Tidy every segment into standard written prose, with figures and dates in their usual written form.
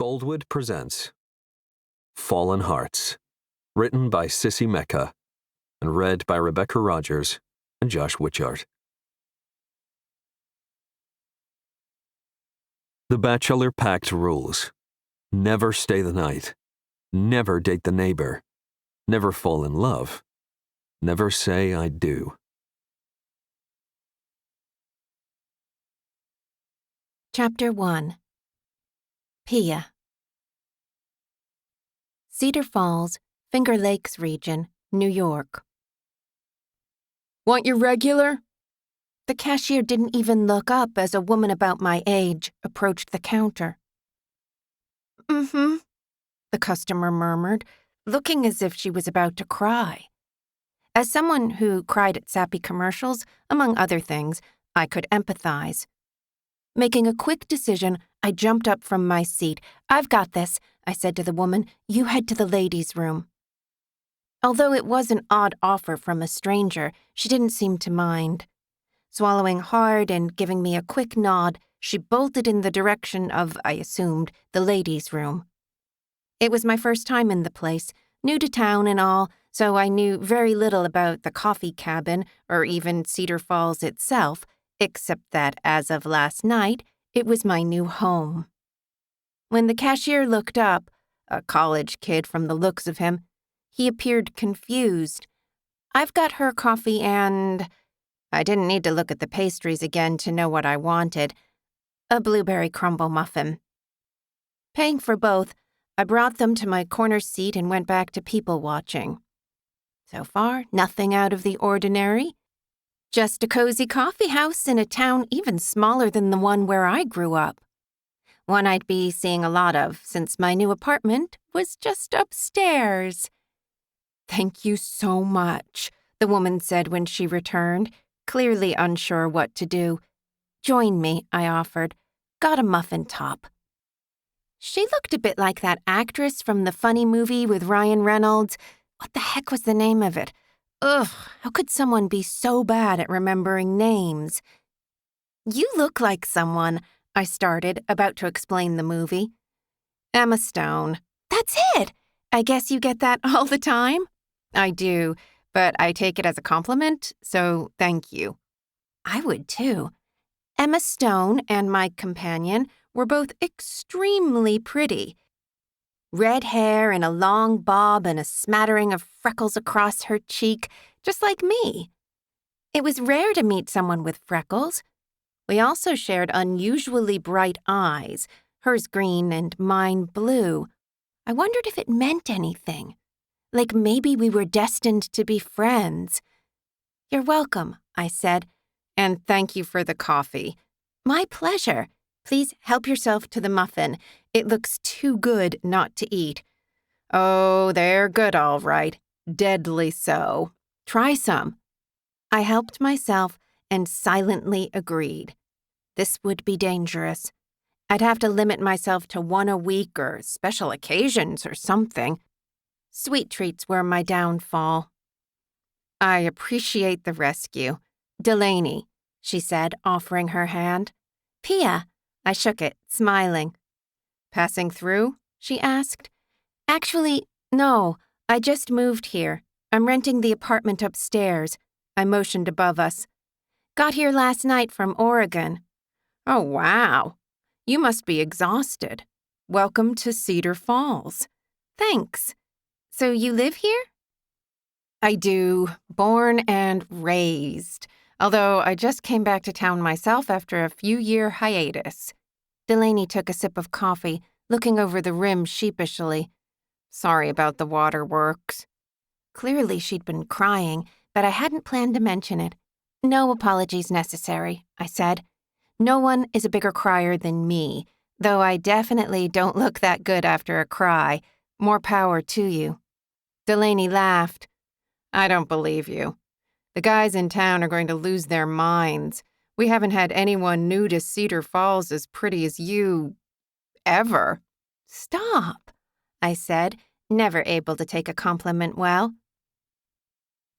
Goldwood presents Fallen Hearts, written by Cissy Mecca and read by Rebecca Rogers and Josh Witchart. The Bachelor Pact rules: never stay the night, never date the neighbor, never fall in love, never say I do. Chapter 1. Pia. Cedar Falls, Finger Lakes region, New York. Want your regular? The cashier didn't even look up as a woman about my age approached the counter. Mm-hmm, the customer murmured, looking as if she was about to cry. As someone who cried at sappy commercials, among other things, I could empathize. Making a quick decision, I jumped up from my seat. "I've got this," I said to the woman. "You head to the ladies' room." Although it was an odd offer from a stranger, she didn't seem to mind. Swallowing hard and giving me a quick nod, she bolted in the direction of, I assumed, the ladies' room. It was my first time in the place, new to town and all, so I knew very little about the coffee cabin or even Cedar Falls itself, except that as of last night, it was my new home. When the cashier looked up, a college kid from the looks of him, he appeared confused. "I've got her coffee and..." I didn't need to look at the pastries again to know what I wanted. A blueberry crumble muffin. Paying for both, I brought them to my corner seat and went back to people watching. So far, nothing out of the ordinary. Just a cozy coffee house in a town even smaller than the one where I grew up. One I'd be seeing a lot of since my new apartment was just upstairs. "Thank you so much," the woman said when she returned, clearly unsure what to do. "Join me," I offered. "Got a muffin top." She looked a bit like that actress from the funny movie with Ryan Reynolds. What the heck was the name of it? Ugh, how could someone be so bad at remembering names? "You look like someone," I started, about to explain the movie. "Emma Stone." "That's it! I guess you get that all the time?" "I do, but I take it as a compliment, so thank you." I would too. Emma Stone and my companion were both extremely pretty. Red hair and a long bob and a smattering of freckles across her cheek, just like me. It was rare to meet someone with freckles. We also shared unusually bright eyes, hers green and mine blue. I wondered if it meant anything. Like maybe we were destined to be friends. "You're welcome," I said, "and thank you for the coffee." "My pleasure. Please help yourself to the muffin. It looks too good not to eat." "Oh, they're good all right. Deadly so. Try some." I helped myself and silently agreed. This would be dangerous. I'd have to limit myself to one a week or special occasions or something. Sweet treats were my downfall. "I appreciate the rescue. Delaney," she said, offering her hand. "Pia." I shook it, smiling. "Passing through?" she asked. "Actually, no. I just moved here. I'm renting the apartment upstairs." I motioned above us. "Got here last night from Oregon." "Oh, wow. You must be exhausted. Welcome to Cedar Falls." "Thanks. So you live here?" "I do. Born and raised. Although I just came back to town myself after a few-year hiatus." Delaney took a sip of coffee, looking over the rim sheepishly. "Sorry about the waterworks." Clearly she'd been crying, but I hadn't planned to mention it. "No apologies necessary," I said. "No one is a bigger crier than me, though I definitely don't look that good after a cry. More power to you." Delaney laughed. "I don't believe you. The guys in town are going to lose their minds. We haven't had anyone new to Cedar Falls as pretty as you... ever." "Stop," I said, never able to take a compliment well.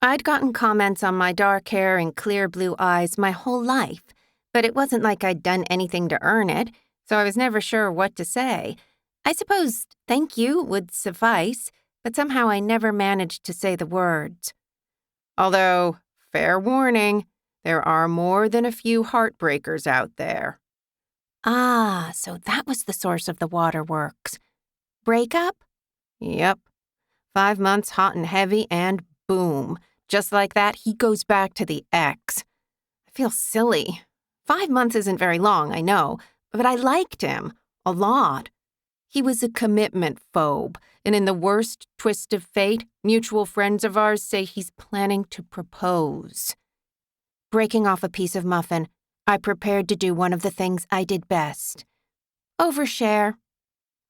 I'd gotten comments on my dark hair and clear blue eyes my whole life, but it wasn't like I'd done anything to earn it, so I was never sure what to say. I suppose thank you would suffice, but somehow I never managed to say the words. Although, fair warning, there are more than a few heartbreakers out there. Ah, so that was the source of the waterworks. Breakup? Yep. 5 months hot and heavy and boom. Just like that, he goes back to the ex. I feel silly. 5 months isn't very long, I know, but I liked him. A lot. He was a commitment phobe, and in the worst twist of fate, mutual friends of ours say he's planning to propose. Breaking off a piece of muffin, I prepared to do one of the things I did best. Overshare.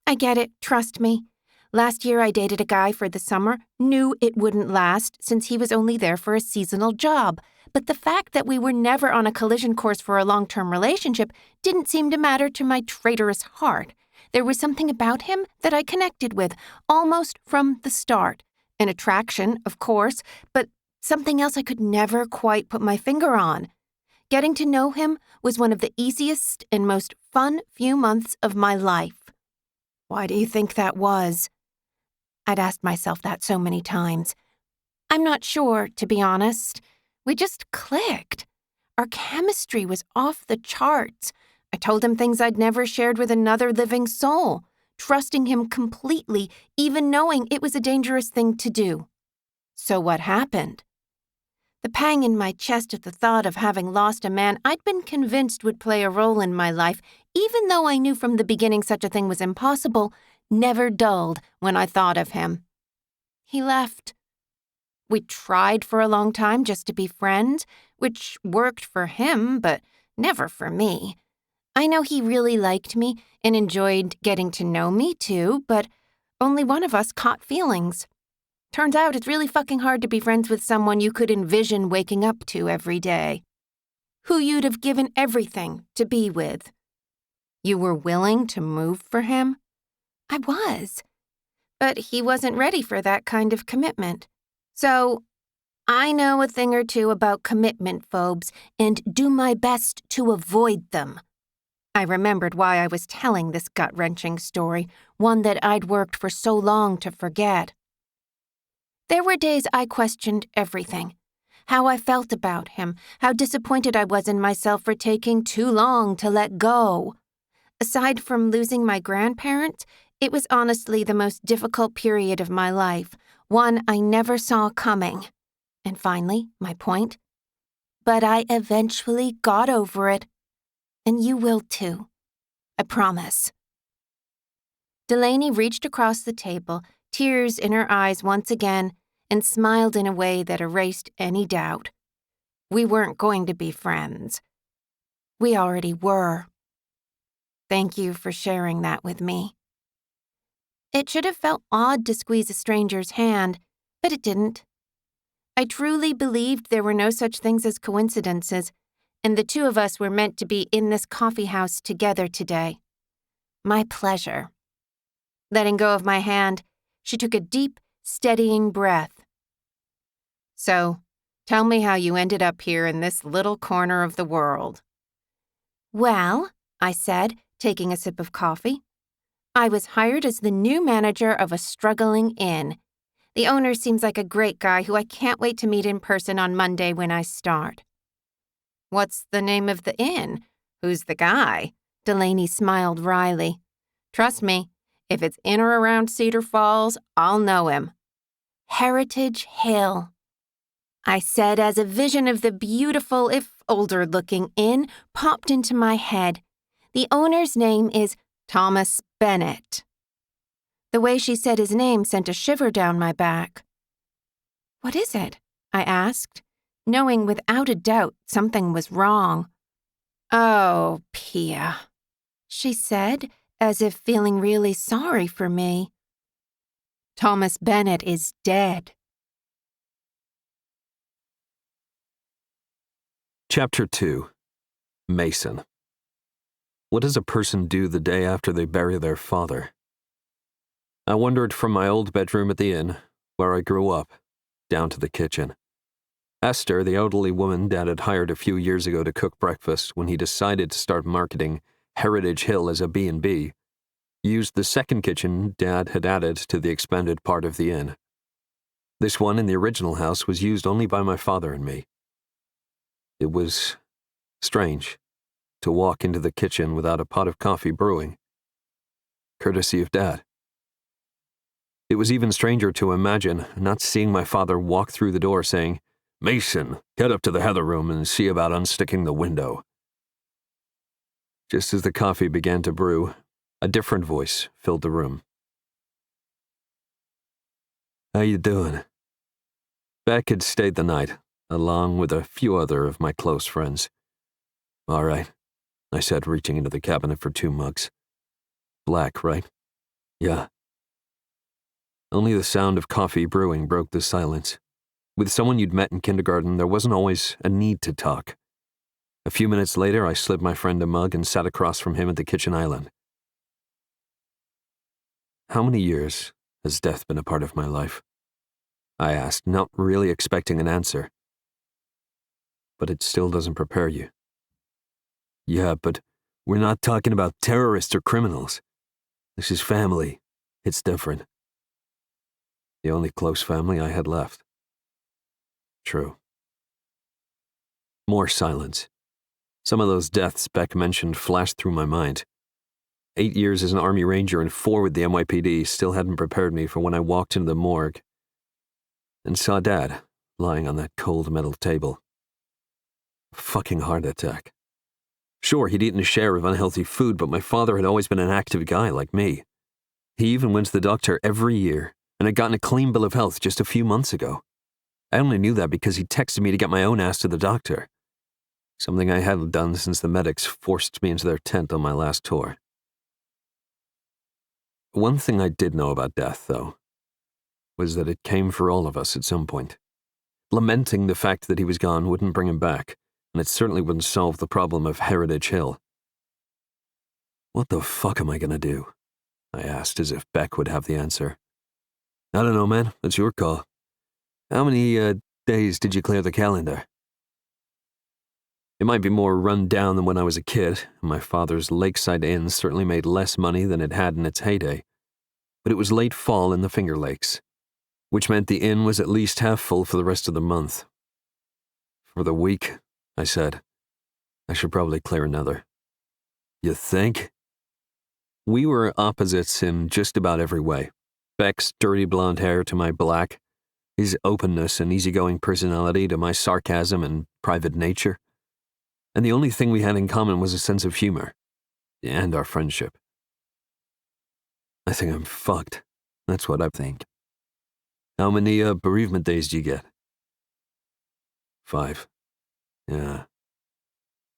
I get it, trust me. Last year I dated a guy for the summer, knew it wouldn't last since he was only there for a seasonal job. But the fact that we were never on a collision course for a long-term relationship didn't seem to matter to my traitorous heart. There was something about him that I connected with, almost from the start. An attraction, of course, but something else I could never quite put my finger on. Getting to know him was one of the easiest and most fun few months of my life. Why do you think that was? I'd asked myself that so many times. I'm not sure, to be honest. We just clicked. Our chemistry was off the charts. I told him things I'd never shared with another living soul, trusting him completely, even knowing it was a dangerous thing to do. So what happened? The pang in my chest at the thought of having lost a man I'd been convinced would play a role in my life, even though I knew from the beginning such a thing was impossible, never dulled when I thought of him. He left. We tried for a long time just to be friends, which worked for him, but never for me. I know he really liked me and enjoyed getting to know me too, but only one of us caught feelings. Turns out it's really fucking hard to be friends with someone you could envision waking up to every day, who you'd have given everything to be with. You were willing to move for him? I was. But he wasn't ready for that kind of commitment. So, I know a thing or two about commitment phobes and do my best to avoid them. I remembered why I was telling this gut-wrenching story, one that I'd worked for so long to forget. There were days I questioned everything. How I felt about him, how disappointed I was in myself for taking too long to let go. Aside from losing my grandparents, it was honestly the most difficult period of my life, one I never saw coming. And finally, my point. But I eventually got over it. And you will too. I promise. Delaney reached across the table, tears in her eyes once again, and smiled in a way that erased any doubt. We weren't going to be friends. We already were. Thank you for sharing that with me. It should have felt odd to squeeze a stranger's hand, but it didn't. I truly believed there were no such things as coincidences, and the two of us were meant to be in this coffee house together today. My pleasure. Letting go of my hand, she took a deep, steadying breath. So, tell me how you ended up here in this little corner of the world. Well, I said, taking a sip of coffee, I was hired as the new manager of a struggling inn. The owner seems like a great guy who I can't wait to meet in person on Monday when I start. What's the name of the inn? Who's the guy? Delaney smiled wryly. Trust me, if it's in or around Cedar Falls, I'll know him. Heritage Hill, I said as a vision of the beautiful, if older-looking inn popped into my head. The owner's name is Thomas Bennett. The way she said his name sent a shiver down my back. What is it? I asked, knowing without a doubt something was wrong. Oh, Pia, she said, as if feeling really sorry for me. Thomas Bennett is dead. Chapter 2. Mason. What does a person do the day after they bury their father? I wandered from my old bedroom at the inn, where I grew up, down to the kitchen. Esther, the elderly woman Dad had hired a few years ago to cook breakfast when he decided to start marketing Heritage Hill as a B&B, used the second kitchen Dad had added to the expanded part of the inn. This one in the original house was used only by my father and me. It was strange to walk into the kitchen without a pot of coffee brewing, courtesy of Dad. It was even stranger to imagine not seeing my father walk through the door saying, "Mason, get up to the heather room and see about unsticking the window." Just as the coffee began to brew, a different voice filled the room. "How you doing?" Beck had stayed the night, along with a few other of my close friends. "All right," I said, reaching into the cabinet for 2 mugs. "Black, right?" "Yeah." Only the sound of coffee brewing broke the silence. With someone you'd met in kindergarten, there wasn't always a need to talk. A few minutes later, I slipped my friend a mug and sat across from him at the kitchen island. "How many years has death been a part of my life?" I asked, not really expecting an answer. "But it still doesn't prepare you." "Yeah, but we're not talking about terrorists or criminals. This is family. It's different." The only close family I had left. True. More silence. Some of those deaths Beck mentioned flashed through my mind. 8 years as an Army Ranger and 4 with the NYPD still hadn't prepared me for when I walked into the morgue and saw Dad lying on that cold metal table. A fucking heart attack. Sure, he'd eaten a share of unhealthy food, but my father had always been an active guy like me. He even went to the doctor every year and had gotten a clean bill of health just a few months ago. I only knew that because he texted me to get my own ass to the doctor. Something I hadn't done since the medics forced me into their tent on my last tour. One thing I did know about death, though, was that it came for all of us at some point. Lamenting the fact that he was gone wouldn't bring him back, and it certainly wouldn't solve the problem of Heritage Hill. "What the fuck am I gonna do?" I asked, as if Beck would have the answer. "I don't know, man. It's your call. How many, days did you clear the calendar?" It might be more run down than when I was a kid, and my father's lakeside inn certainly made less money than it had in its heyday. But it was late fall in the Finger Lakes, which meant the inn was at least half full for the rest of the month. "For the week," I said. "I should probably clear another." "You think?" We were opposites in just about every way. Beck's dirty blonde hair to my black, his openness and easygoing personality to my sarcasm and private nature. And the only thing we had in common was a sense of humor. And our friendship. "I think I'm fucked. That's what I think." "How many, bereavement days do you get?" 5. "Yeah.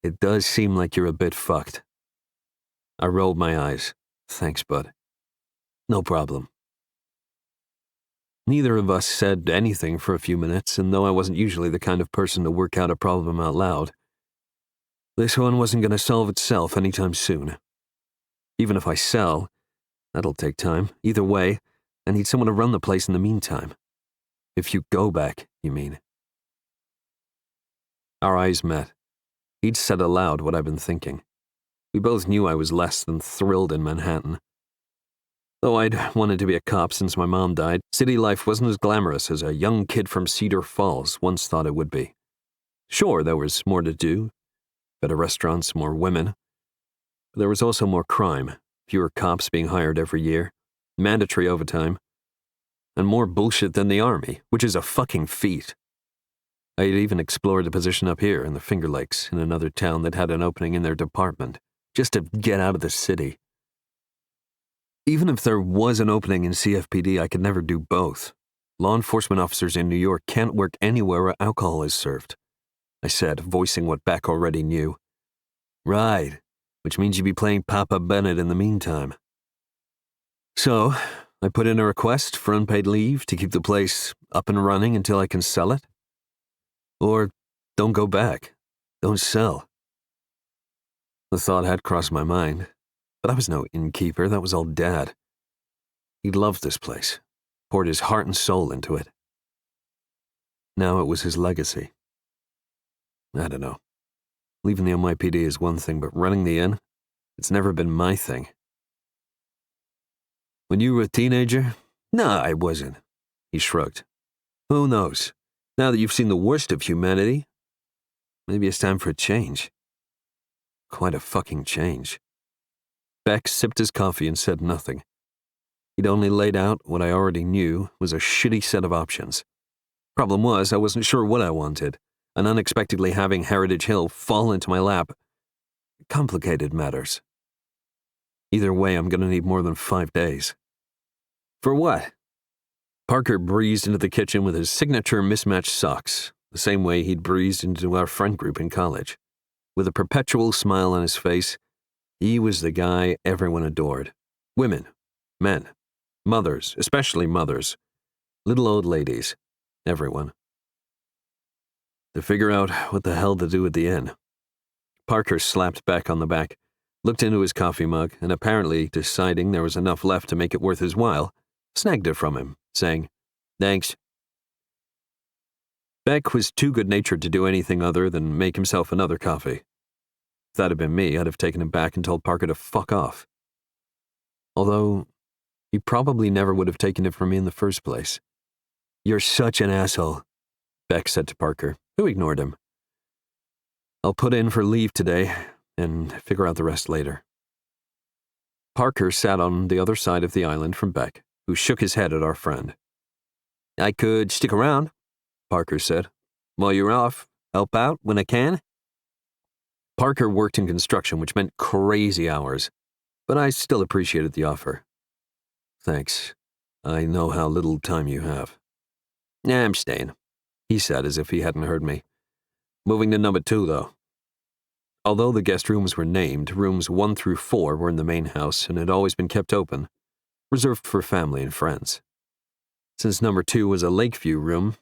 It does seem like you're a bit fucked." I rolled my eyes. "Thanks, bud." "No problem." Neither of us said anything for a few minutes, and though I wasn't usually the kind of person to work out a problem out loud, this one wasn't going to solve itself anytime soon. Even if I sell, that'll take time. Either way, I need someone to run the place in the meantime. If you go back, you mean. Our eyes met. He'd said aloud what I'd been thinking. We both knew I was less than thrilled in Manhattan. Though I'd wanted to be a cop since my mom died, city life wasn't as glamorous as a young kid from Cedar Falls once thought it would be. Sure, there was more to do. Better restaurants, more women. But there was also more crime, fewer cops being hired every year, mandatory overtime, and more bullshit than the Army, which is a fucking feat. I had even explored a position up here in the Finger Lakes in another town that had an opening in their department, just to get out of the city. Even if there was an opening in CFPD, I could never do both. Law enforcement officers in New York can't work anywhere where alcohol is served, I said, voicing what Beck already knew. "Right, which means you'd be playing Papa Bennett in the meantime." So, I put in a request for unpaid leave to keep the place up and running until I can sell it. Or, don't go back. Don't sell. The thought had crossed my mind, but I was no innkeeper, that was all Dad. He loved this place, poured his heart and soul into it. Now it was his legacy. I don't know. Leaving the NYPD is one thing, but running the inn, it's never been my thing. When you were a teenager? No, I wasn't, he shrugged. Who knows? Now that you've seen the worst of humanity, maybe it's time for a change. Quite a fucking change. Beck sipped his coffee and said nothing. He'd only laid out what I already knew was a shitty set of options. Problem was, I wasn't sure what I wanted, and unexpectedly having Heritage Hill fall into my lap complicated matters. Either way, I'm gonna need more than 5 days. For what? Parker breezed into the kitchen with his signature mismatched socks, the same way he'd breezed into our friend group in college. With a perpetual smile on his face, he was the guy everyone adored. Women, men, mothers, especially mothers, little old ladies, everyone. To figure out what the hell to do at the inn. Parker slapped Beck on the back, looked into his coffee mug, and apparently deciding there was enough left to make it worth his while, snagged it from him, saying, "Thanks." Beck was too good-natured to do anything other than make himself another coffee. If that had been me, I'd have taken him back and told Parker to fuck off. Although, he probably never would have taken it from me in the first place. "You're such an asshole," Beck said to Parker, who ignored him. "I'll put in for leave today and figure out the rest later." Parker sat on the other side of the island from Beck, who shook his head at our friend. "I could stick around," Parker said. "While you're off, help out when I can." Parker worked in construction, which meant crazy hours, but I still appreciated the offer. "Thanks. I know how little time you have." "Nah, I'm staying," he said as if he hadn't heard me. "Moving to number 2, though." Although the guest rooms were named, rooms 1 through 4 were in the main house and had always been kept open, reserved for family and friends. Since number 2 was a Lakeview room,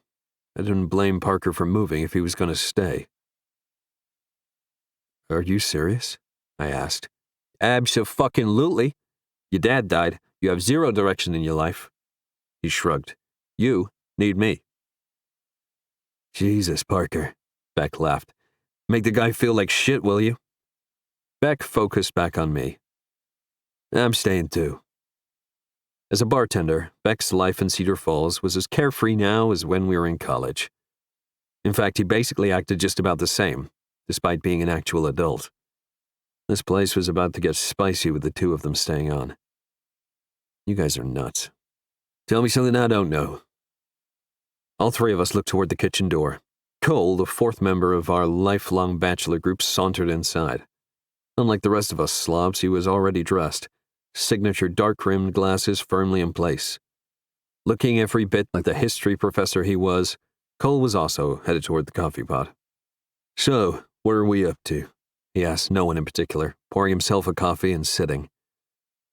I didn't blame Parker for moving if he was going to stay. "Are you serious?" I asked. "Abso-fucking-lutely. Your dad died. You have 0 direction in your life." He shrugged. "You need me." "Jesus, Parker," Beck laughed. "Make the guy feel like shit, will you?" Beck focused back on me. "I'm staying too." As a bartender, Beck's life in Cedar Falls was as carefree now as when we were in college. In fact, he basically acted just about the same, despite being an actual adult. This place was about to get spicy with the 2 of them staying on. "You guys are nuts. Tell me something I don't know." All 3 of us looked toward the kitchen door. Cole, the 4th member of our lifelong bachelor group, sauntered inside. Unlike the rest of us slobs, he was already dressed, signature dark-rimmed glasses firmly in place. Looking every bit like the history professor he was, Cole was also headed toward the coffee pot. "So, what are we up to?" he asked no one in particular, pouring himself a coffee and sitting.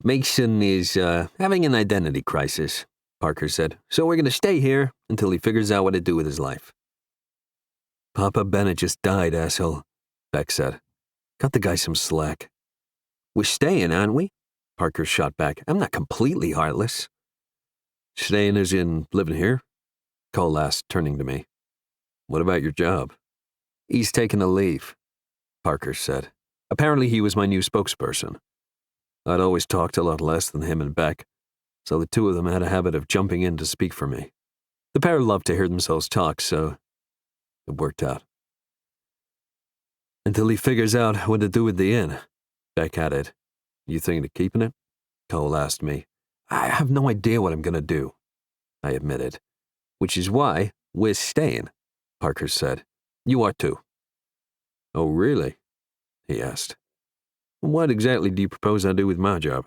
"Mason is, having an identity crisis," Parker said, "so we're going to stay here until he figures out what to do with his life." "Papa Bennett just died, asshole," Beck said. "Cut the guy some slack." "We're staying, aren't we?" Parker shot back. "I'm not completely heartless." "Staying as in living here?" Cole asked, turning to me. "What about your job?" "He's taking a leave," Parker said. Apparently he was my new spokesperson. I'd always talked a lot less than him and Beck, so the 2 of them had a habit of jumping in to speak for me. The pair loved to hear themselves talk, so it worked out. "Until he figures out what to do with the inn," Beck added. "You thinking of keeping it?" Cole asked me. "I have no idea what I'm going to do," I admitted. "Which is why we're staying," Parker said. "You are too." "Oh, really?" he asked. "What exactly do you propose I do with my job?"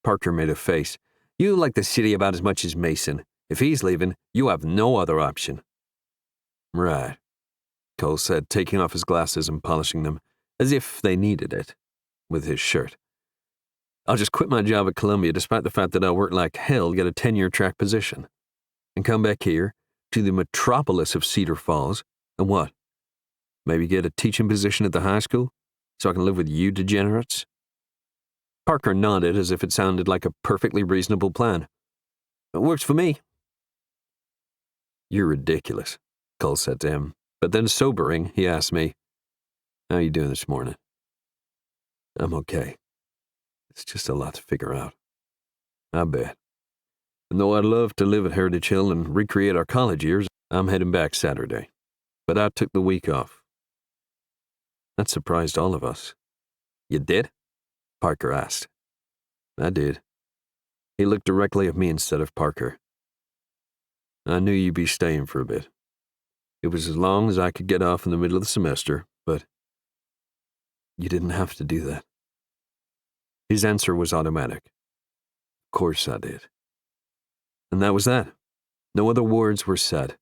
Parker made a face. "You like the city about as much as Mason. If he's leaving, you have no other option." "Right," Cole said, taking off his glasses and polishing them, as if they needed it, with his shirt. "I'll just quit my job at Columbia despite the fact that I'll work like hell to get a tenure track position. And come back here, to the metropolis of Cedar Falls, and what? Maybe get a teaching position at the high school, so I can live with you degenerates?" Parker nodded as if it sounded like a perfectly reasonable plan. "It works for me." "You're ridiculous," Cole said to him, but then sobering, he asked me, "How you doing this morning?" "I'm okay." It's just a lot to figure out. I bet. And though I'd love to live at Heritage Hill and recreate our college years, I'm heading back Saturday. But I took the week off. That surprised all of us. You did? Parker asked. I did. He looked directly at me instead of Parker. I knew you'd be staying for a bit. It was as long as I could get off in the middle of the semester, but you didn't have to do that. His answer was automatic. Of course I did. And that was that. No other words were said.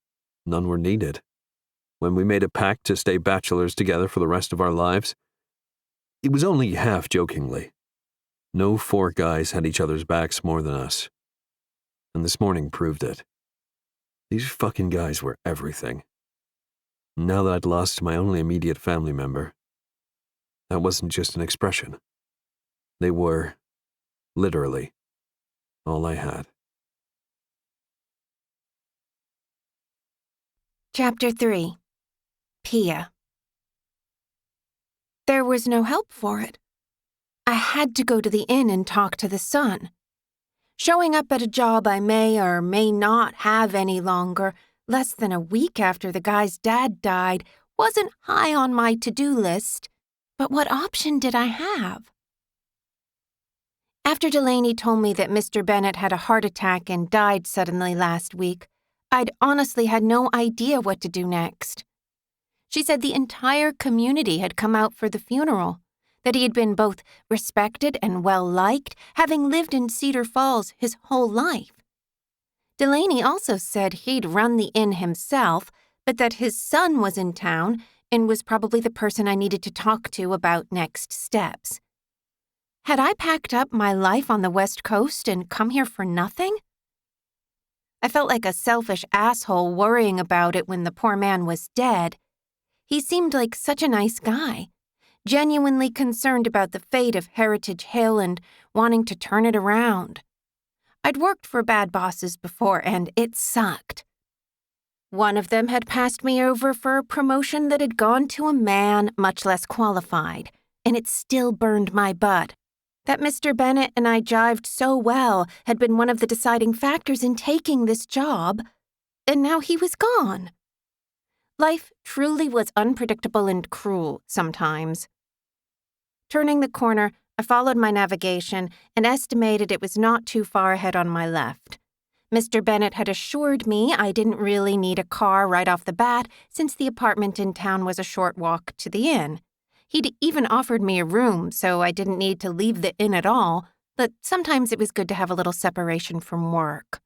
None were needed. When we made a pact to stay bachelors together for the rest of our lives, it was only half jokingly. No four guys had each other's backs more than us. And this morning proved it. These fucking guys were everything. Now that I'd lost my only immediate family member, that wasn't just an expression. They were, literally, all I had. Chapter 3. Pia. There was no help for it. I had to go to the inn and talk to the son. Showing up at a job I may or may not have any longer, less than a week after the guy's dad died, wasn't high on my to-do list. But what option did I have? After Delaney told me that Mr. Bennett had a heart attack and died suddenly last week, I'd honestly had no idea what to do next. She said the entire community had come out for the funeral, that he had been both respected and well-liked, having lived in Cedar Falls his whole life. Delaney also said he'd run the inn himself, but that his son was in town and was probably the person I needed to talk to about next steps. Had I packed up my life on the West Coast and come here for nothing? I felt like a selfish asshole worrying about it when the poor man was dead. He seemed like such a nice guy, genuinely concerned about the fate of Heritage Hill and wanting to turn it around. I'd worked for bad bosses before, and it sucked. One of them had passed me over for a promotion that had gone to a man much less qualified, and it still burned my butt. That Mr. Bennett and I jived so well had been one of the deciding factors in taking this job, and now he was gone. Life truly was unpredictable and cruel sometimes. Turning the corner, I followed my navigation and estimated it was not too far ahead on my left. Mr. Bennett had assured me I didn't really need a car right off the bat since the apartment in town was a short walk to the inn. He'd even offered me a room, so I didn't need to leave the inn at all, but sometimes it was good to have a little separation from work.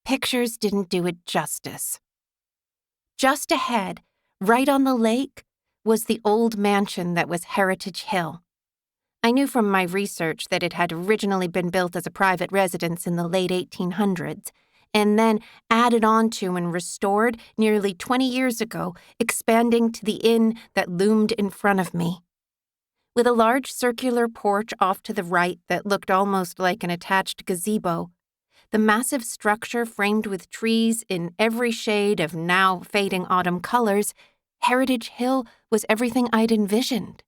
Pictures didn't do it justice. Just ahead, right on the lake, was the old mansion that was Heritage Hill. I knew from my research that it had originally been built as a private residence in the late 1800s, and then added on to and restored nearly 20 years ago, expanding to the inn that loomed in front of me. With a large circular porch off to the right that looked almost like an attached gazebo, the massive structure framed with trees in every shade of now fading autumn colors, Heritage Hill was everything I'd envisioned.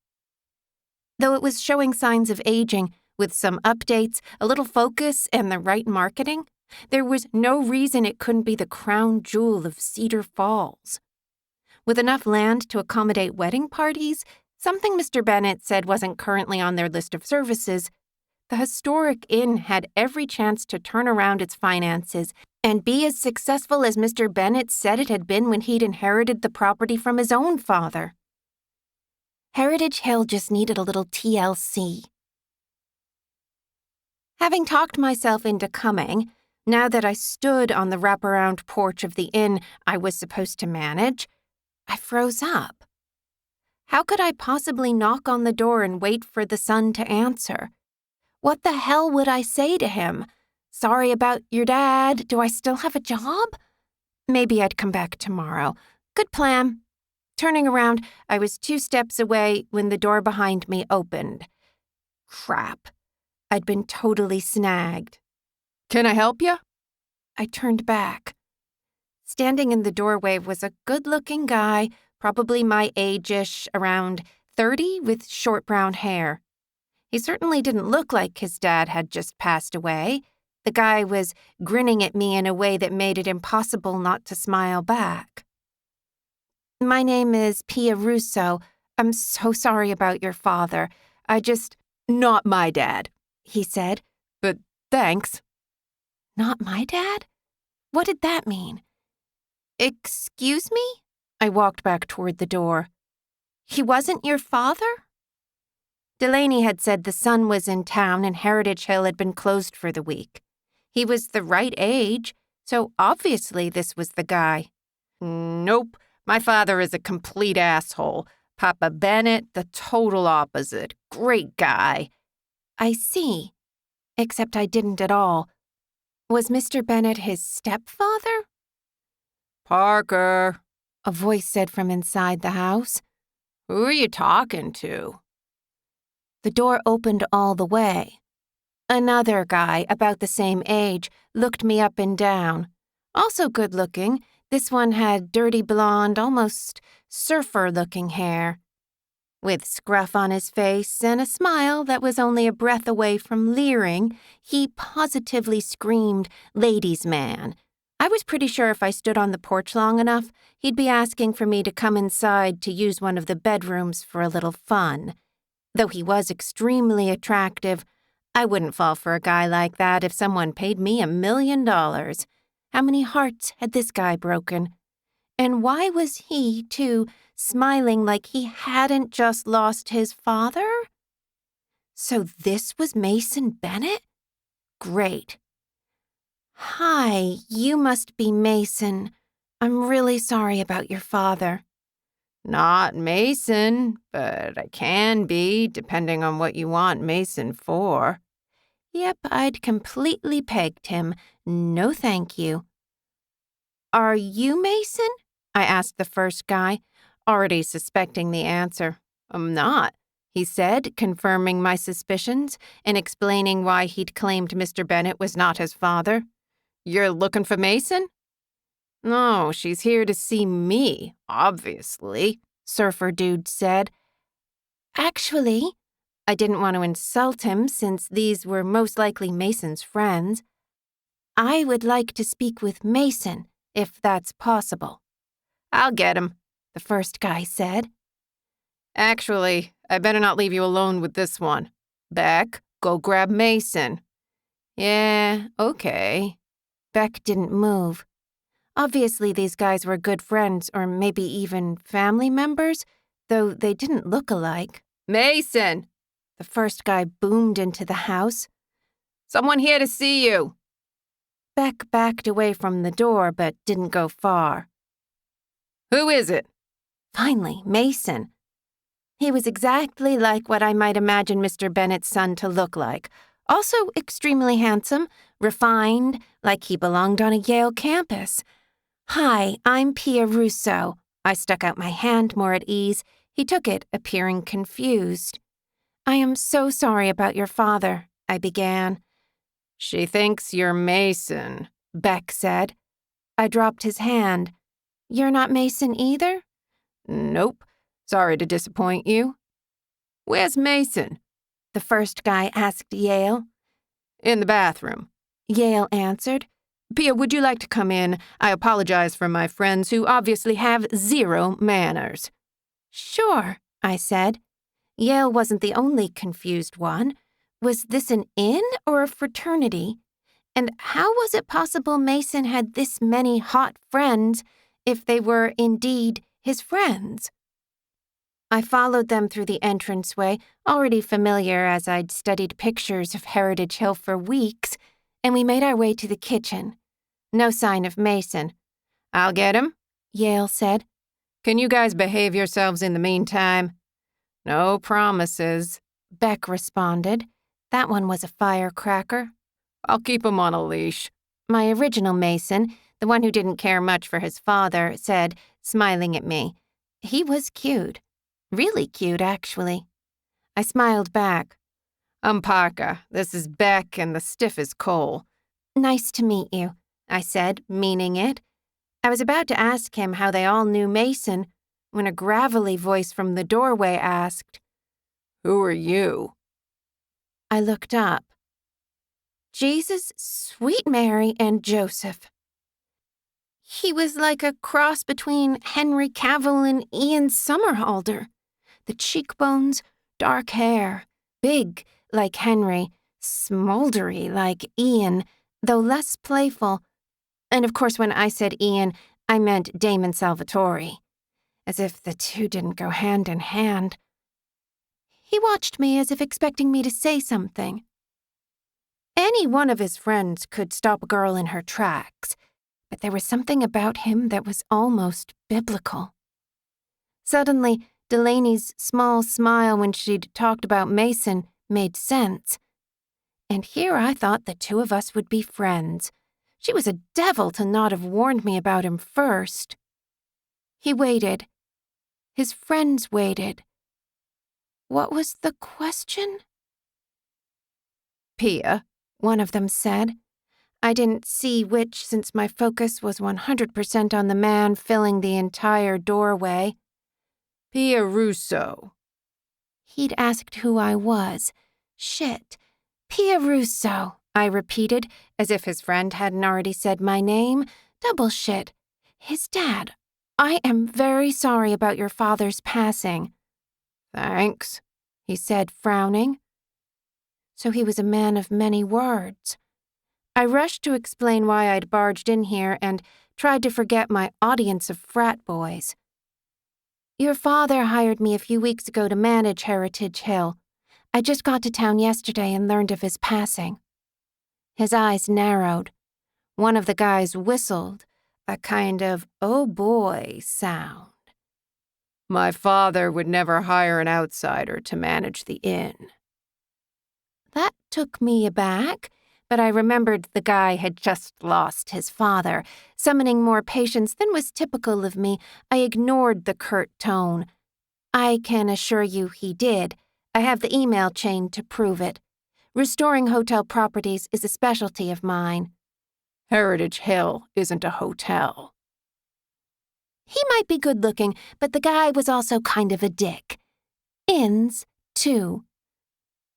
Though it was showing signs of aging, with some updates, a little focus, and the right marketing, there was no reason it couldn't be the crown jewel of Cedar Falls. With enough land to accommodate wedding parties, something Mr. Bennett said wasn't currently on their list of services, the historic inn had every chance to turn around its finances and be as successful as Mr. Bennett said it had been when he'd inherited the property from his own father. Heritage Hill just needed a little TLC. Having talked myself into coming, now that I stood on the wraparound porch of the inn I was supposed to manage, I froze up. How could I possibly knock on the door and wait for the son to answer? What the hell would I say to him? Sorry about your dad. Do I still have a job? Maybe I'd come back tomorrow. Good plan. Turning around, I was 2 steps away when the door behind me opened. Crap. I'd been totally snagged. Can I help you? I turned back. Standing in the doorway was a good-looking guy, probably my age-ish, around 30, with short brown hair. He certainly didn't look like his dad had just passed away. The guy was grinning at me in a way that made it impossible not to smile back. "My name is Pia Russo. I'm so sorry about your father. Not my dad," he said. "But thanks." Not my dad? What did that mean? "Excuse me?" I walked back toward the door. "He wasn't your father?" Delaney had said the son was in town and Heritage Hill had been closed for the week. He was the right age, so obviously this was the guy. "Nope, my father is a complete asshole. Papa Bennett, the total opposite. Great guy." "I see. Except I didn't at all. Was Mr. Bennett his stepfather?" "Parker," a voice said from inside the house. "Who are you talking to?" The door opened all the way. Another guy, about the same age, looked me up and down. Also good-looking, this one had dirty blonde, almost surfer-looking hair. With scruff on his face and a smile that was only a breath away from leering, he positively screamed, "Ladies' man." I was pretty sure if I stood on the porch long enough, he'd be asking for me to come inside to use one of the bedrooms for a little fun. Though he was extremely attractive, I wouldn't fall for a guy like that if someone paid me $1 million. How many hearts had this guy broken? And why was he, too, smiling like he hadn't just lost his father? So this was Mason Bennett? Great. "Hi, you must be Mason. I'm really sorry about your father." "Not Mason, but I can be, depending on what you want Mason for." Yep, I'd completely pegged him. No thank you. "Are you Mason?" I asked the first guy, already suspecting the answer. "I'm not," he said, confirming my suspicions and explaining why he'd claimed Mr. Bennett was not his father. "You're looking for Mason?" "No, she's here to see me, obviously," Surfer Dude said. "Actually," I didn't want to insult him since these were most likely Mason's friends, "I would like to speak with Mason, if that's possible." "I'll get him," the first guy said. "Actually, I better not leave you alone with this one. Beck, go grab Mason." "Yeah, okay." Beck didn't move. Obviously, these guys were good friends or maybe even family members, though they didn't look alike. "Mason!" The first guy boomed into the house. "Someone here to see you." Beck backed away from the door but didn't go far. "Who is it?" Finally, Mason. He was exactly like what I might imagine Mr. Bennett's son to look like. Also extremely handsome, refined, like he belonged on a Yale campus. "Hi, I'm Pia Russo." I stuck out my hand more at ease. He took it, appearing confused. "I am so sorry about your father," I began. "She thinks you're Mason," Beck said. I dropped his hand. "You're not Mason either?" "Nope. Sorry to disappoint you." "Where's Mason?" the first guy asked Yale. "In the bathroom," Yale answered. "Pia, would you like to come in? I apologize for my friends who obviously have zero manners." "Sure," I said. Yale wasn't the only confused one. Was this an inn or a fraternity? And how was it possible Mason had this many hot friends if they were indeed his friends? I followed them through the entranceway, already familiar as I'd studied pictures of Heritage Hill for weeks, and we made our way to the kitchen. No sign of Mason. "I'll get him," Yale said. "Can you guys behave yourselves in the meantime?" "No promises," Beck responded. That one was a firecracker. "I'll keep him on a leash," my original Mason, the one who didn't care much for his father, said, smiling at me. He was cute. Really cute, actually. I smiled back. "I'm Parker. This is Beck, and the stiff is Cole." "Nice to meet you," I said, meaning it. I was about to ask him how they all knew Mason when a gravelly voice from the doorway asked, "Who are you?" I looked up. Jesus, sweet Mary, and Joseph. He was like a cross between Henry Cavill and Ian Somerhalder. The cheekbones, dark hair, big like Henry, smoldery like Ian, though less playful. And of course, when I said Ian, I meant Damon Salvatore. As if the two didn't go hand in hand. He watched me as if expecting me to say something. Any one of his friends could stop a girl in her tracks, but there was something about him that was almost biblical. Suddenly, Delaney's small smile when she'd talked about Mason made sense. And here I thought the two of us would be friends. She was a devil to not have warned me about him first. He waited. His friends waited. What was the question? Pia, one of them said. I didn't see which since my focus was 100% on the man filling the entire doorway. Pia Russo. He'd asked who I was. Shit. Pia Russo, I repeated, as if his friend hadn't already said my name. Double shit. His dad. I am very sorry about your father's passing. Thanks, he said, frowning. So he was a man of many words. I rushed to explain why I'd barged in here and tried to forget my audience of frat boys. Your father hired me a few weeks ago to manage Heritage Hill. I just got to town yesterday and learned of his passing. His eyes narrowed. One of the guys whistled, a kind of oh boy sound. My father would never hire an outsider to manage the inn. That took me aback, but I remembered the guy had just lost his father. Summoning more patience than was typical of me, I ignored the curt tone. I can assure you he did. I have the email chain to prove it. Restoring hotel properties is a specialty of mine. Heritage Hill isn't a hotel. He might be good-looking, but the guy was also kind of a dick. Inns, too.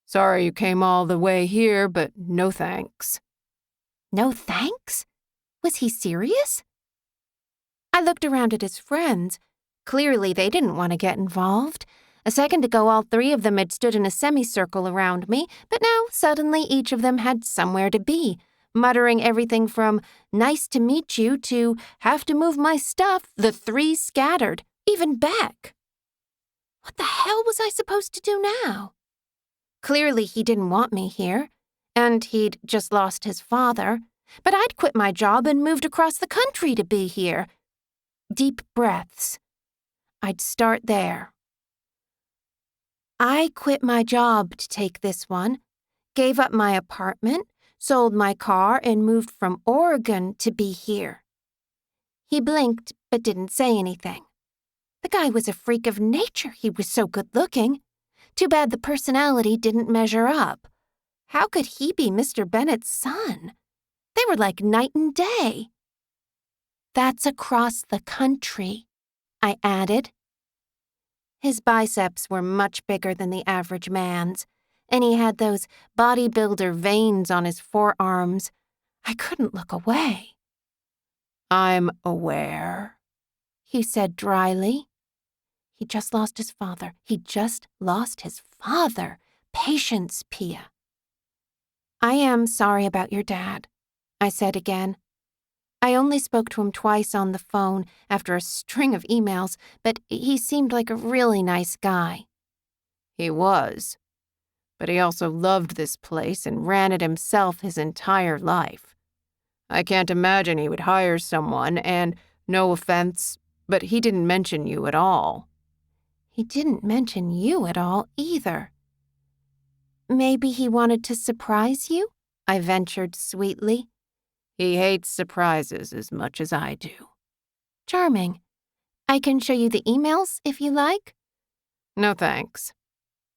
Sorry you came all the way here, but no thanks. No thanks? Was he serious? I looked around at his friends. Clearly, they didn't want to get involved. A second ago, all three of them had stood in a semicircle around me, but now, suddenly, each of them had somewhere to be, muttering everything from nice to meet you to have to move my stuff. The three scattered, even Beck. What the hell was I supposed to do now? Clearly, he didn't want me here, and he'd just lost his father, but I'd quit my job and moved across the country to be here. Deep breaths. I'd start there. I quit my job to take this one, gave up my apartment, sold my car, and moved from Oregon to be here. He blinked but didn't say anything. The guy was a freak of nature. He was so good-looking. Too bad the personality didn't measure up. How could he be Mr. Bennett's son? They were like night and day. That's across the country, I added. His biceps were much bigger than the average man's, and he had those bodybuilder veins on his forearms. I couldn't look away. I'm aware, he said dryly. He just lost his father. He just lost his father. Patience, Pia. I am sorry about your dad, I said again. I only spoke to him twice on the phone after a string of emails, but he seemed like a really nice guy. He was. But he also loved this place and ran it himself his entire life. I can't imagine he would hire someone, and, no offense, but he didn't mention you at all. He didn't mention you at all either. Maybe he wanted to surprise you? I ventured sweetly. He hates surprises as much as I do. Charming. I can show you the emails if you like. No thanks.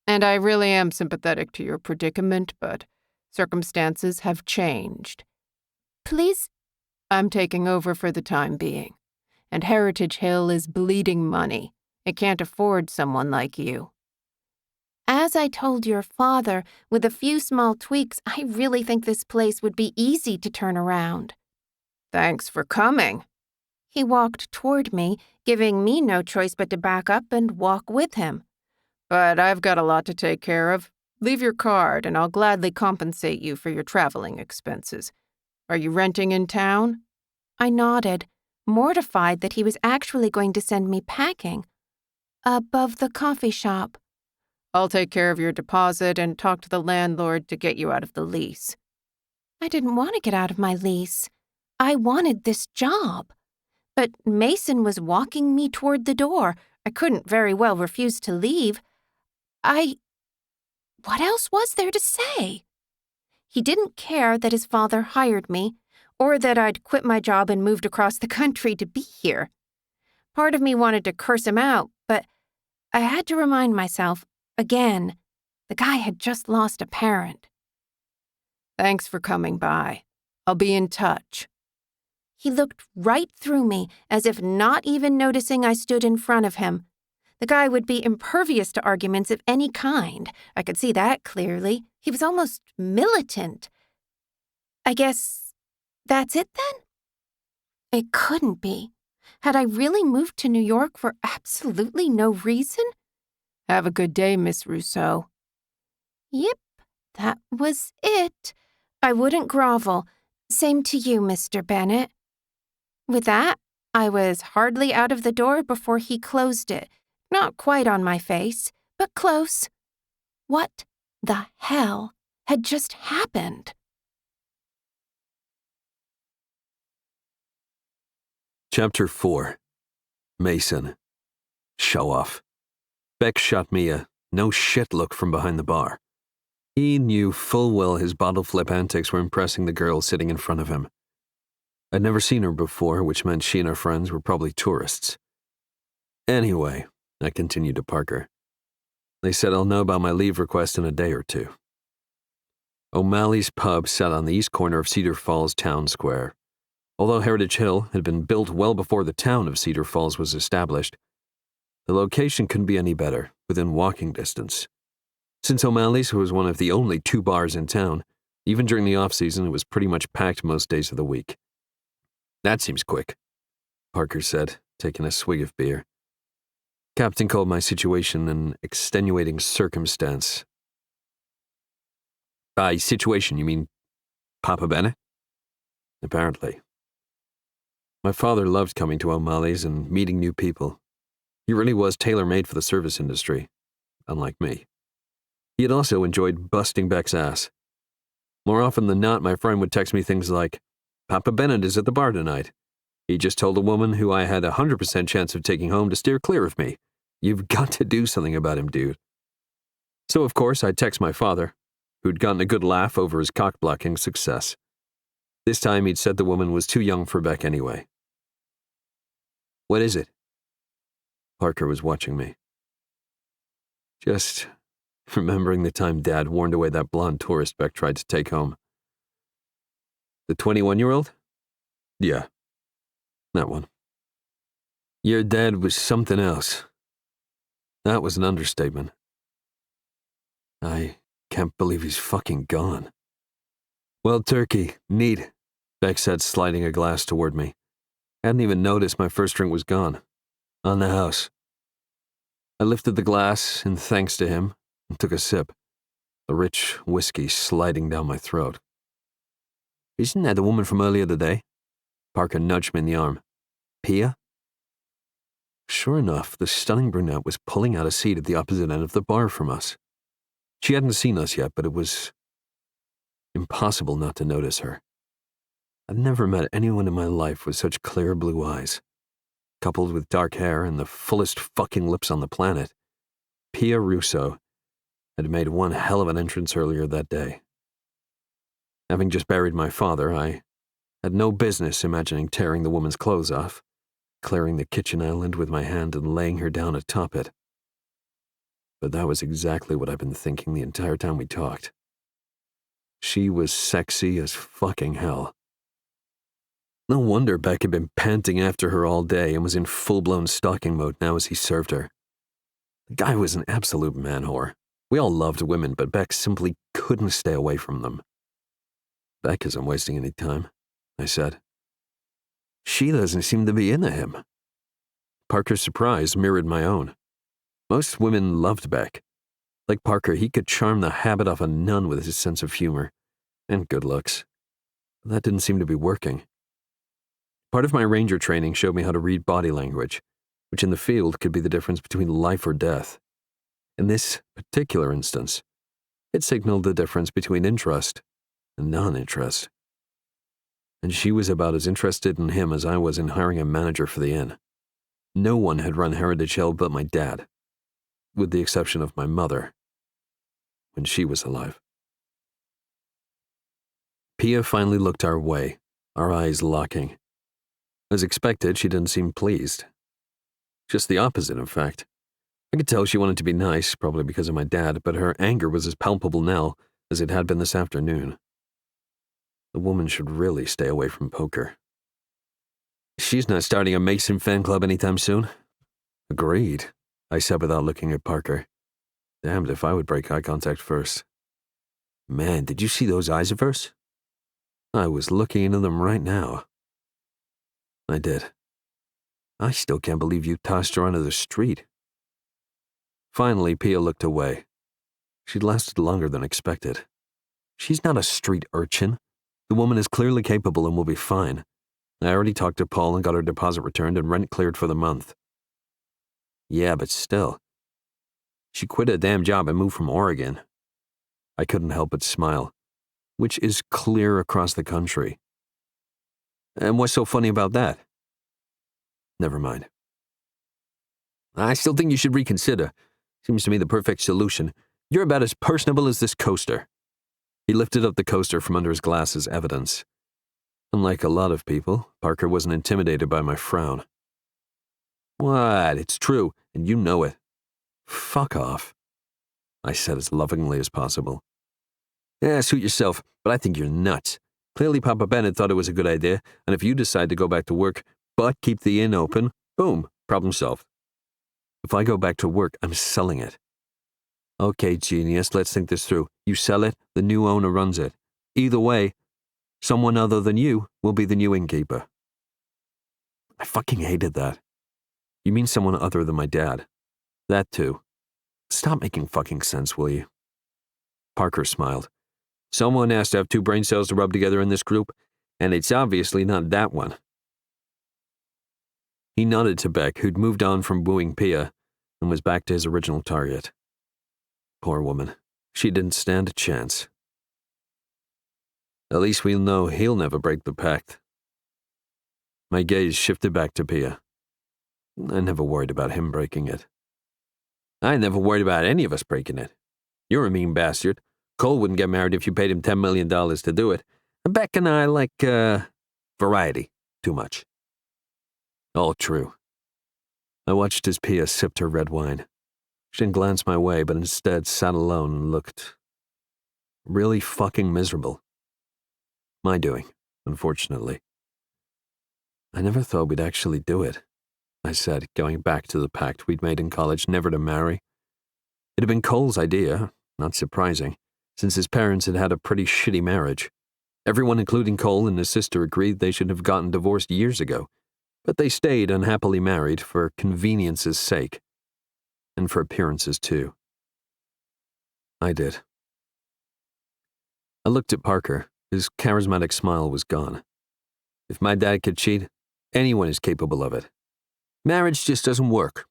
And I really am sympathetic to your predicament, but circumstances have changed. Please? I'm taking over for the time being, and Heritage Hill is bleeding money. It can't afford someone like you. As I told your father, with a few small tweaks, I really think this place would be easy to turn around." "Thanks for coming." He walked toward me, giving me no choice but to back up and walk with him. "But I've got a lot to take care of. Leave your card and I'll gladly compensate you for your traveling expenses. Are you renting in town?" I nodded, mortified that he was actually going to send me packing. "Above the coffee shop." "I'll take care of your deposit and talk to the landlord to get you out of the lease." I didn't want to get out of my lease. I wanted this job. But Mason was walking me toward the door. I couldn't very well refuse to leave. What else was there to say? He didn't care that his father hired me, or that I'd quit my job and moved across the country to be here. Part of me wanted to curse him out, but I had to remind myself, again, the guy had just lost a parent. "Thanks for coming by. I'll be in touch." He looked right through me, as if not even noticing I stood in front of him. The guy would be impervious to arguments of any kind. I could see that clearly. He was almost militant. I guess that's it then? It couldn't be. Had I really moved to New York for absolutely no reason? "Have a good day, Miss Rousseau." Yep, that was it. I wouldn't grovel. Same to you, Mr. Bennett. With that, I was hardly out of the door before he closed it. Not quite on my face, but close. What the hell had just happened? Chapter 4. Mason. Show off. Beck shot me a no-shit look from behind the bar. He knew full well his bottle flip antics were impressing the girl sitting in front of him. I'd never seen her before, which meant she and her friends were probably tourists. Anyway, I continued to Parker. They said I'll know about my leave request in a day or two. O'Malley's pub sat on the east corner of Cedar Falls town square. Although Heritage Hill had been built well before the town of Cedar Falls was established, the location couldn't be any better, within walking distance. Since O'Malley's was one of the only 2 bars in town, even during the off-season it was pretty much packed most days of the week. "That seems quick," Parker said, taking a swig of beer. Captain called my situation an extenuating circumstance. By situation, you mean Papa Bennett? Apparently. My father loved coming to O'Malley's and meeting new people. He really was tailor-made for the service industry, unlike me. He had also enjoyed busting Beck's ass. More often than not, my friend would text me things like, "Papa Bennett is at the bar tonight. He just told a woman who I had a 100% chance of taking home to steer clear of me. You've got to do something about him, dude." So, of course, I'd text my father, who'd gotten a good laugh over his cock-blocking success. This time, he'd said the woman was too young for Beck anyway. "What is it?" Parker was watching me. Just remembering the time Dad warned away that blonde tourist Beck tried to take home. "The 21-year-old? Yeah, that one. Your dad was something else." That was an understatement. I can't believe he's fucking gone. "Well, turkey, neat," Beck said, sliding a glass toward me. I hadn't even noticed my first drink was gone. On the house. I lifted the glass in thanks to him and took a sip, the rich whiskey sliding down my throat. "Isn't that the woman from earlier today?" Parker nudged me in the arm. "Pia?" Sure enough, the stunning brunette was pulling out a seat at the opposite end of the bar from us. She hadn't seen us yet, but it was impossible not to notice her. I'd never met anyone in my life with such clear blue eyes. Coupled with dark hair and the fullest fucking lips on the planet, Pia Russo had made one hell of an entrance earlier that day. Having just buried my father, I had no business imagining tearing the woman's clothes off, clearing the kitchen island with my hand and laying her down atop it. But that was exactly what I'd been thinking the entire time we talked. She was sexy as fucking hell. No wonder Beck had been panting after her all day and was in full-blown stalking mode now as he served her. The guy was an absolute man-whore. We all loved women, but Beck simply couldn't stay away from them. Beck isn't wasting any time, I said. She doesn't seem to be into him. Parker's surprise mirrored my own. Most women loved Beck. Like Parker, he could charm the habit off a nun with his sense of humor and good looks. But that didn't seem to be working. Part of my ranger training showed me how to read body language, which in the field could be the difference between life or death. In this particular instance, it signaled the difference between interest and non-interest. And she was about as interested in him as I was in hiring a manager for the inn. No one had run Heritage Hill but my dad, with the exception of my mother, when she was alive. Pia finally looked our way, our eyes locking. As expected, she didn't seem pleased. Just the opposite, in fact. I could tell she wanted to be nice, probably because of my dad, but her anger was as palpable now as it had been this afternoon. The woman should really stay away from poker. She's not starting a Mason fan club anytime soon. Agreed, I said without looking at Parker. Damned if I would break eye contact first. Man, did you see those eyes of hers? I was looking into them right now. I did. I still can't believe you tossed her onto the street. Finally, Pia looked away. She'd lasted longer than expected. She's not a street urchin. The woman is clearly capable and will be fine. I already talked to Paul and got her deposit returned and rent cleared for the month. Yeah, but still. She quit a damn job and moved from Oregon. I couldn't help but smile, which is clear across the country. And what's so funny about that? Never mind. I still think you should reconsider. Seems to me the perfect solution. You're about as personable as this coaster. He lifted up the coaster from under his glass as evidence. Unlike a lot of people, Parker wasn't intimidated by my frown. What? It's true, and you know it. Fuck off, I said as lovingly as possible. Yeah, suit yourself, but I think you're nuts. Clearly Papa Bennett thought it was a good idea, and if you decide to go back to work, but keep the inn open, boom, problem solved. If I go back to work, I'm selling it. Okay, genius, let's think this through. You sell it, the new owner runs it. Either way, someone other than you will be the new innkeeper. I fucking hated that. You mean someone other than my dad? That too. Stop making fucking sense, will you? Parker smiled. Someone has to have two brain cells to rub together in this group, and it's obviously not that one. He nodded to Beck, who'd moved on from wooing Pia and was back to his original target. Poor woman. She didn't stand a chance. At least we'll know he'll never break the pact. My gaze shifted back to Pia. I never worried about him breaking it. I never worried about any of us breaking it. You're a mean bastard. Cole wouldn't get married if you paid him $10 million to do it. And Beck and I like, variety too much. All true. I watched as Pia sipped her red wine. She didn't glance my way, but instead sat alone and looked really fucking miserable. My doing, unfortunately. I never thought we'd actually do it, I said, going back to the pact we'd made in college never to marry. It had been Cole's idea, not surprising, since his parents had had a pretty shitty marriage. Everyone, including Cole and his sister, agreed they should have gotten divorced years ago, but they stayed unhappily married for convenience's sake. And for appearances, too. I did. I looked at Parker. His charismatic smile was gone. If my dad could cheat, anyone is capable of it. Marriage just doesn't work.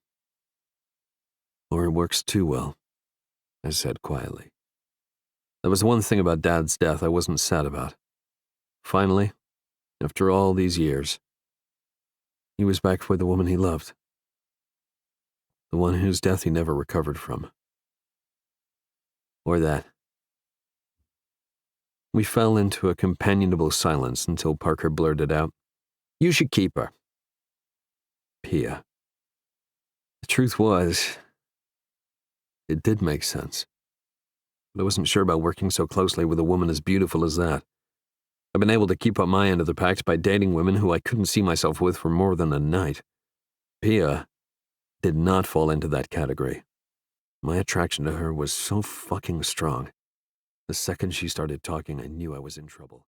Or it works too well, I said quietly. There was one thing about Dad's death I wasn't sad about. Finally, after all these years, he was back with the woman he loved. The one whose death he never recovered from. Or that. We fell into a companionable silence until Parker blurted out, You should keep her. Pia. The truth was, it did make sense. But I wasn't sure about working so closely with a woman as beautiful as that. I've been able to keep up my end of the pact by dating women who I couldn't see myself with for more than a night. Pia did not fall into that category. My attraction to her was so fucking strong. The second she started talking, I knew I was in trouble.